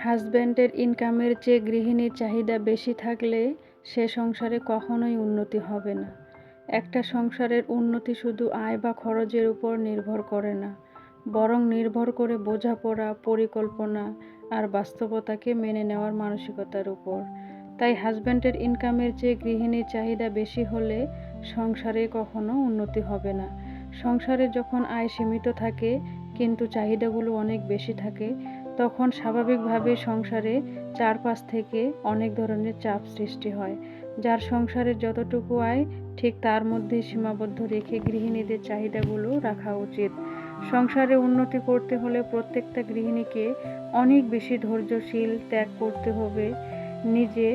হাজব্যান্ডের ইনকামের চেয়ে গৃহিণীর চাহিদা বেশি থাকলে সে সংসারে কখনোই উন্নতি হবে না। একটা সংসারের উন্নতি শুধু আয় বা খরচের উপর নির্ভর করে না, বরং নির্ভর করে বোঝাপড়া, পরিকল্পনা আর বাস্তবতাকে মেনে নেওয়ার মানসিকতার উপর। তাই হাজব্যান্ডের ইনকামের চেয়ে গৃহিণীর চাহিদা বেশি হলে সংসারে কখনো উন্নতি হবে না। সংসারে যখন আয় সীমিত থাকে কিন্তু চাহিদাগুলো অনেক বেশি থাকে, তখন স্বাভাবিকভাবে সংসারে চারপাশ থেকে অনেক ধরনের চাপ সৃষ্টি হয়। যার সংসারের যতটুকু আয় ঠিক তার মধ্যেই সীমাবদ্ধ রেখে গৃহিণীদের চাহিদাগুলো রাখা উচিত। সংসারে উন্নতি করতে হলে প্রত্যেকটা গৃহিণীকে অনেক বেশি ধৈর্যশীল ত্যাগ করতে হবে, নিজে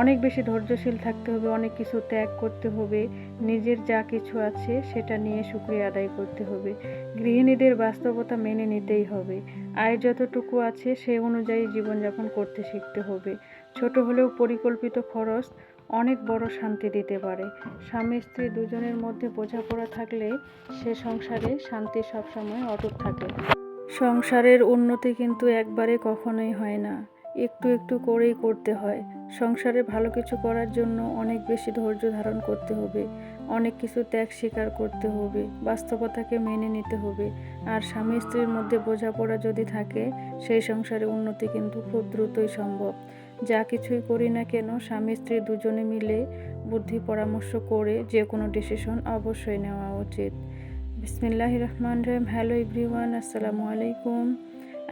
অনেক বেশি ধৈর্যশীল থাকতে হবে, অনেক কিছু ত্যাগ করতে হবে, নিজের যা কিছু আছে সেটা নিয়ে শুকরিয়া আদায় করতে হবে। গৃহিণীদের বাস্তবতা মেনে নিতেই হবে। আয় যতটুকু আছে সে অনুযায়ী জীবনযাপন করতে শিখতে হবে। ছোট হলেও পরিকল্পিত খরচ অনেক বড় শান্তি দিতে পারে। স্বামী স্ত্রী দুজনের মধ্যে বোঝাপড়া থাকলে সে সংসারে শান্তি সবসময় অটুট থাকে। সংসারের উন্নতি কিন্তু একবারে কখনোই হয় না, একটু একটু করেই করতে হয়। সংসারে ভালো কিছু করার জন্য অনেক বেশি ধৈর্য ধারণ করতে হবে, অনেক কিছু ত্যাগ স্বীকার করতে হবে, বাস্তবতাকে মেনে নিতে হবে। আর স্বামী স্ত্রীর মধ্যে বোঝাপড়া যদি থাকে, সেই সংসারে উন্নতি কিন্তু খুব দ্রুতই সম্ভব। যা কিছুই করি না কেন স্বামী স্ত্রী দুজনে মিলে বুদ্ধি পরামর্শ করে যে কোনো ডিসিশন অবশ্যই নেওয়া উচিত। বিসমিল্লাহির রহমানির রহিম। হ্যালো এভরিওয়ান, আসসালামু আলাইকুম।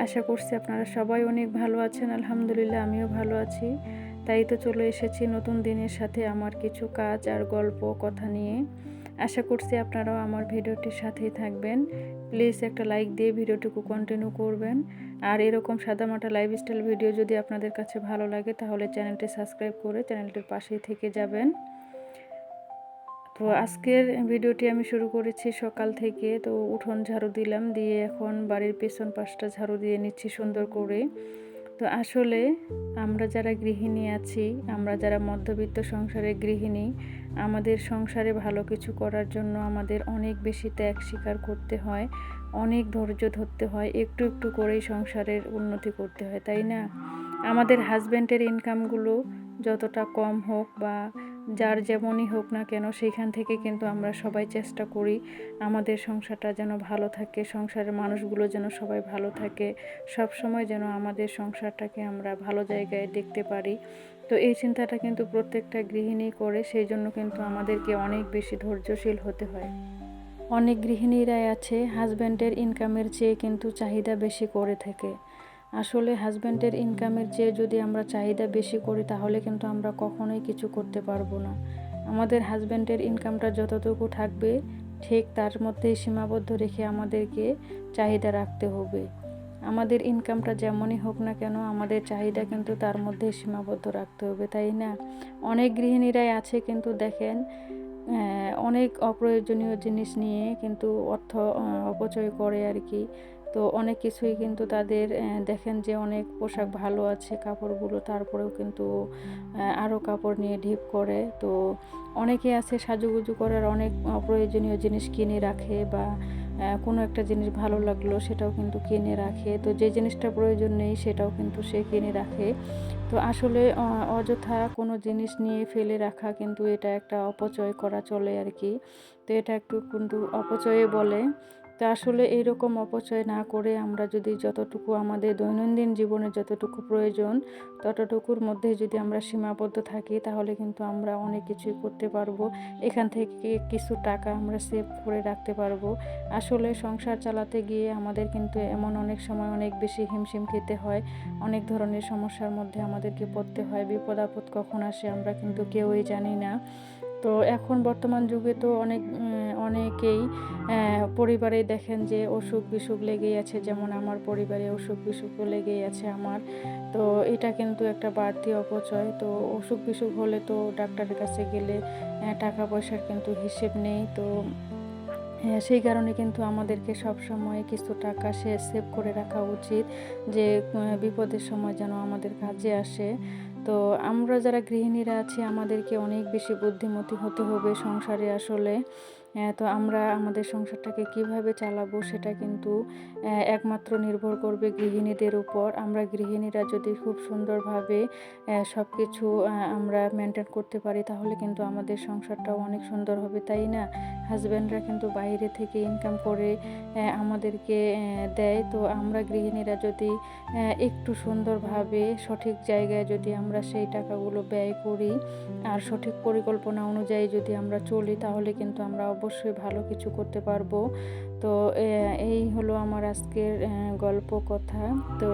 আশা করছি আপনারা সবাই অনেক ভালো আছেন। আলহামদুলিল্লাহ আমিও ভালো আছি। তাই তো চলে এসেছি নতুন দিনের সাথে আমার কিছু কাজ আর গল্প কথা নিয়ে। আশা করছি আপনারাও আমার ভিডিওটির সাথেই থাকবেন। প্লিজ একটা লাইক দিয়ে ভিডিওটুকু কন্টিনিউ করবেন। আর এরকম সাদামাটা লাইফস্টাইল ভিডিও যদি আপনাদের কাছে ভালো লাগে তাহলে চ্যানেলটি সাবস্ক্রাইব করে চ্যানেলটির পাশেই থেকে যাবেন। তো আজকের ভিডিওটি আমি শুরু করেছি সকাল থেকে। তো উঠোন ঝাড়ু দিলাম, দিয়ে এখন বাড়ির পেছন পাশটা ঝাড়ু দিয়ে নিচ্ছি সুন্দর করে। তো আসলে আমরা যারা গৃহিণী আছি, আমরা যারা মধ্যবিত্ত সংসারের গৃহিণী, আমাদের সংসারে ভালো কিছু করার জন্য আমাদের অনেক বেশি ত্যাগ স্বীকার করতে হয়, অনেক ধৈর্য ধরতে হয়, একটু একটু করেই সংসারের উন্নতি করতে হয়, তাই না? আমাদের হাজব্যান্ডের ইনকামগুলো যতটা কম হোক বা যার যেমনই হোক না কেন, সেইখান থেকে কিন্তু আমরা সবাই চেষ্টা করি আমাদের সংসারটা যেন ভালো থাকে, সংসারের মানুষগুলো যেন সবাই ভালো থাকে, সব সময় যেন আমাদের সংসারটাকে আমরা ভালো জায়গায় দেখতে পারি। তো এই চিন্তাটা কিন্তু প্রত্যেকটা গৃহিণী করে, সেই জন্য কিন্তু আমাদেরকে অনেক বেশি ধৈর্যশীল হতে হয়। অনেক গৃহিণীরাই আছে হাজব্যান্ডের ইনকামের চেয়ে কিন্তু চাহিদা বেশি করে থাকে। আসলে হাজব্যান্ডের ইনকামের চেয়ে যদি আমরা চাহিদা বেশি করি তাহলে কিন্তু আমরা কখনোই কিছু করতে পারবো না। আমাদের হাজব্যান্ডের ইনকামটা যতটুকু থাকবে ঠিক তার মধ্যেই সীমাবদ্ধ রেখে আমাদেরকে চাহিদা রাখতে হবে। আমাদের ইনকামটা যেমনই হোক না কেন আমাদের চাহিদা কিন্তু তার মধ্যে সীমাবদ্ধ রাখতে হবে, তাই না? অনেক গৃহিণীরাই আছে কিন্তু দেখেন অনেক অপ্রয়োজনীয় জিনিস নিয়ে কিন্তু অর্থ অপচয় করে আর কি। তো অনেক কিছুই কিন্তু তাদের দেখেন যে অনেক পোশাক ভালো আছে কাপড়গুলো, তারপরেও কিন্তু আরও কাপড় নিয়ে ঢিপ করে। তো অনেকে আছে সাজুগুজু করার অনেক অপ্রয়োজনীয় জিনিস কিনে রাখে, বা কোনো একটা জিনিস ভালো লাগলো সেটাও কিন্তু কিনে রাখে। তো যে জিনিসটা প্রয়োজন নেই সেটাও কিন্তু সে কিনে রাখে। তো আসলে অযথা কোনো জিনিস নিয়ে ফেলে রাখা কিন্তু এটা একটা অপচয় করা চলে আর কি। তো এটা একটু কিন্তু অপচয়ে বলে। তো আসলে এইরকম অপচয় না করে আমরা যদি যতটুকু আমাদের দৈনন্দিন জীবনে যতটুকু প্রয়োজন ততটুকুর মধ্যে যদি আমরা সীমাবদ্ধ থাকি তাহলে কিন্তু আমরা অনেক কিছুই করতে পারবো। এখান থেকে কিছু টাকা আমরা সেভ করে রাখতে পারবো। আসলে সংসার চালাতে গিয়ে আমাদের কিন্তু এমন অনেক সময় অনেক বেশি হিমশিম খেতে হয়, অনেক ধরনের সমস্যার মধ্যে আমাদেরকে পড়তে হয়। বিপদ আপদ কখন আসে আমরা কিন্তু কেউই জানি না। তো এখন বর্তমান যুগে তো অনেকেই পরিবারে দেখেন যে অসুখ বিসুখ লেগেই আছে, যেমন আমার পরিবারে অসুখ বিসুখও লেগেই আছে আমার। তো এটা কিন্তু একটা বাড়তি অপচয়। তো অসুখ বিসুখ হলে তো ডাক্তারের কাছে গেলে টাকা পয়সার কিন্তু হিসেব নেই। তো সেই কারণে কিন্তু আমাদেরকে সব সময় কিছু টাকা সেভ করে রাখা উচিত, যে বিপদের সময় যেন আমাদের কাজে আসে। তো আমরা যারা গৃহিণীরা আছি আমাদেরকে অনেক বেশি বুদ্ধিমতী হতে হবে সংসারে। আসলে তো আমরা আমাদের সংসারটাকে কিভাবে চালাবো সেটা কিন্তু একমাত্র নির্ভর করবে গৃহিণীদের উপর। আমরা গৃহিণীরা যদি খুব সুন্দরভাবে সব কিছু আমরা মেনটেন করতে পারি তাহলে কিন্তু আমাদের সংসারটাও অনেক সুন্দর হবে, তাই না? হাজব্যান্ডরা কিন্তু বাইরে থেকে ইনকাম করে আমাদেরকে দেয়। তো আমরা গৃহিণীরা যদি একটু সুন্দরভাবে সঠিক জায়গায় যদি আমরা সেই টাকাগুলো ব্যয় করি আর সঠিক পরিকল্পনা অনুযায়ী যদি আমরা চলি তাহলে কিন্তু আমরা অবশ্যই ভালো কিছু করতে পারবো। তো এই হলো আমার আজকের গল্প কথা। তো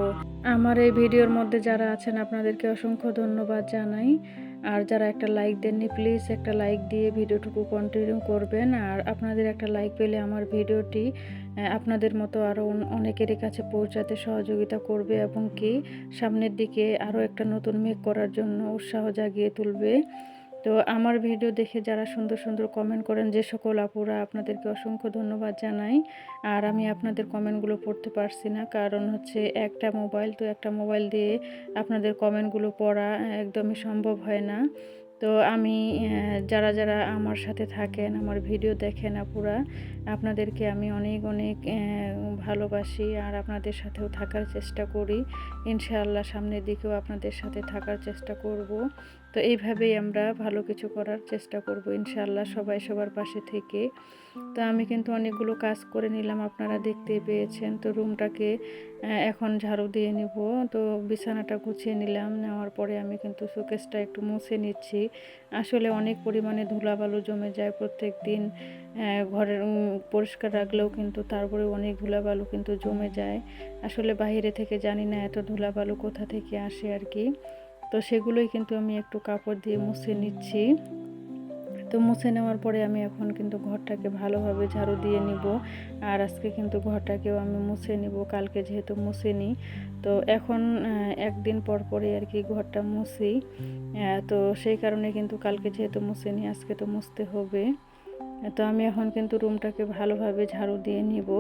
আমার এই ভিডিওর মধ্যে যারা আছেন আপনাদেরকে অসংখ্য ধন্যবাদ জানাই। আর যারা একটা লাইক দেননি প্লিজ একটা লাইক দিয়ে ভিডিওটুকু কন্টিনিউ করবেন। আর আপনাদের একটা লাইক পেলে আমার ভিডিওটি আপনাদের মতো আরও অনেকেরই কাছে পৌঁছাতে সহযোগিতা করবে এবং কি সামনের দিকে আরও একটা নতুন মেক করার জন্য উৎসাহ জাগিয়ে তুলবে। তো আমার ভিডিও দেখে যারা সুন্দর সুন্দর কমেন্ট করেন যে সকল আপুরা, আপনাদেরকে অসংখ্য ধন্যবাদ জানাই। আর আমি আপনাদের কমেন্টগুলো পড়তে পারছি না, কারণ হচ্ছে একটা মোবাইল, তো একটা মোবাইল দিয়ে আপনাদের কমেন্টগুলো পড়া একদমই সম্ভব হয় না। তো আমি যারা যারা আমার সাথে থাকেন, আমার ভিডিও দেখেন আপুরা, আপনাদেরকে আমি অনেক অনেক ভালোবাসি আর আপনাদের সাথেও থাকার চেষ্টা করি। ইনশাআল্লাহ সামনের দিকেও আপনাদের সাথে থাকার চেষ্টা করব। তো এইভাবেই আমরা ভালো কিছু করার চেষ্টা করব ইনশাআল্লাহ, সবাই সবার পাশে থেকে। তো আমি কিন্তু অনেকগুলো কাজ করে নিলাম, আপনারা দেখতে পেয়েছেন। তো রুমটাকে এখন ঝাড়ু দিয়ে নিব। তো বিছানাটা গুছিয়ে নিলাম, নেওয়ার পরে আমি কিন্তু শোকেসটা একটু মুছে নিচ্ছি। আসলে অনেক পরিমাণে ধুলাবালু জমে যায় প্রত্যেক দিন, ঘরের পরিষ্কার রাখলেও কিন্তু তারপরে অনেক ধুলাবালু কিন্তু জমে যায়। আসলে বাইরে থেকে জানি না এত ধুলাবালু কোথা থেকে আসে আর কি। তো সেগুলোই কিন্তু আমি একটু কাপড় দিয়ে মুছে নিচ্ছি। তো মুছে নেওয়ার পরে আমি এখন কিন্তু ঘরটাকে ভালোভাবে ঝাড়ু দিয়ে নিব। আর আজকে কিন্তু ঘরটাকেও আমি মুছে নিব, কালকে যেহেতু মুছিনি। তো এখন একদিন পর পরে আর কি ঘরটা মুছি। তো সেই কারণে কিন্তু কালকে যেহেতু মুছিনি আজকে তো মুছতে হবে। তো আমি এখন কিন্তু রুমটাকে ভালোভাবে ঝাড়ু দিয়ে নিব।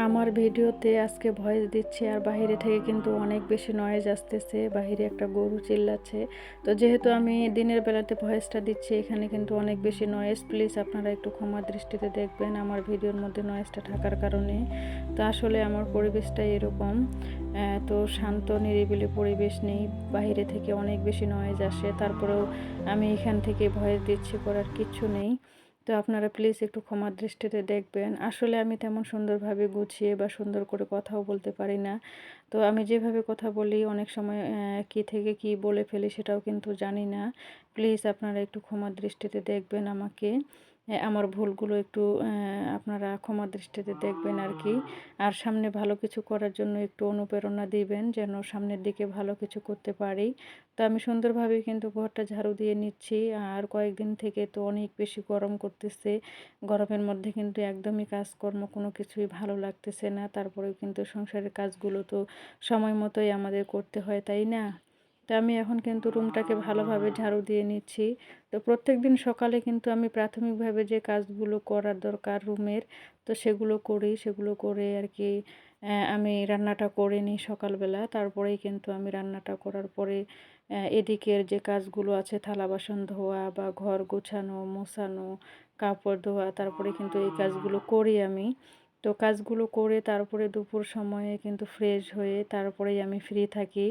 আমার ভিডিওতে আজকে ভয়েস দিচ্ছি আর বাইরে থেকে কিন্তু অনেক বেশি নয়েজ আসতেছে, বাইরে একটা গরু চিল্লাচ্ছে। তো যেহেতু আমি দিনের বেলাতে ভয়েসটা দিচ্ছি এখানে কিন্তু অনেক বেশি নয়েজ, প্লিজ আপনারা একটু ক্ষমা দৃষ্টিতে দেখবেন আমার ভিডিওর মধ্যে নয়েজটা থাকার কারণে। তো আসলে আমার পরিবেশটা এরকম, তো শান্ত নিরিবিলি পরিবেশ নেই, বাইরে থেকে অনেক বেশি নয়েজ আসে, তারপরেও আমি এখান থেকে ভয়েস দিচ্ছি, করার কিচ্ছু নেই। তো আপনারা প্লিজ একটু ক্ষমার দৃষ্টিতে দেখবেন। আসলে আমি তেমন সুন্দরভাবে গুছিয়ে বা সুন্দর করে কথাও বলতে পারি না। তো আমি যেভাবে কথা বলি অনেক সময় কী থেকে কী বলে ফেলি সেটাও কিন্তু জানি না। প্লিজ আপনারা একটু ক্ষমার দৃষ্টিতে দেখবেন আমাকে। আমার ভুলগুলো একটু আপনারা ক্ষমার দৃষ্টিতে দেখবেন আর কি। আর সামনে ভালো কিছু করার জন্য একটু অনুপ্রেরণা দিবেন যেন সামনের দিকে ভালো কিছু করতে পারি। তো আমি সুন্দরভাবে কিন্তু ঘরটা ঝাড়ু দিয়ে নিচ্ছি। আর কয়েকদিন থেকে তো অনেক বেশি গরম করতেছে, গরমের মধ্যে কিন্তু একদমই কাজকর্ম কোনো কিছুই ভালো লাগতেছে না। তারপরেও কিন্তু সংসারের কাজগুলো তো সময় মতোই আমাদের করতে হয়, তাই না? তো আমি এখন কিন্তু রুমটাকে ভালোভাবে ঝাড়ু দিয়ে নিচ্ছি। তো প্রত্যেকদিন সকালে কিন্তু আমি প্রাথমিকভাবে যে কাজগুলো করার দরকার রুমের, তো সেগুলো করি, সেগুলো করে আর কি আমি রান্নাটা করে নিই সকালবেলা। তারপরেই কিন্তু আমি রান্নাটা করার পরে এদিকের যে কাজগুলো আছে থালা বাসন ধোয়া বা ঘর গোছানো, মোছানো, কাপড় ধোয়া, তারপরে কিন্তু এই কাজগুলো করি আমি। তো কাজগুলো করে তারপরে দুপুর সময়ে কিন্তু ফ্রেশ হয়ে তারপরেই আমি ফ্রি থাকি।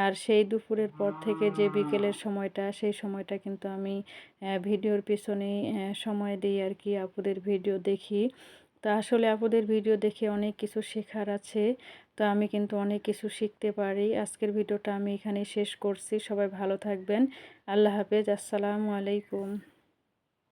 আর সেই দুপুরের পর থেকে যে বিকেলের সময়টা, সেই সময়টা কিন্তু আমি ভিডিওর পিছনেই সময় দিই আর কি, আপুদের ভিডিও দেখি। তো আসলে আপুদের ভিডিও দেখে অনেক কিছু শেখার আছে। তো আমি কিন্তু অনেক কিছু শিখতে পারি। আজকের ভিডিওটা আমি এখানেই শেষ করছি। সবাই ভালো থাকবেন। আল্লাহ হাফেজ। আসসালামু আলাইকুম।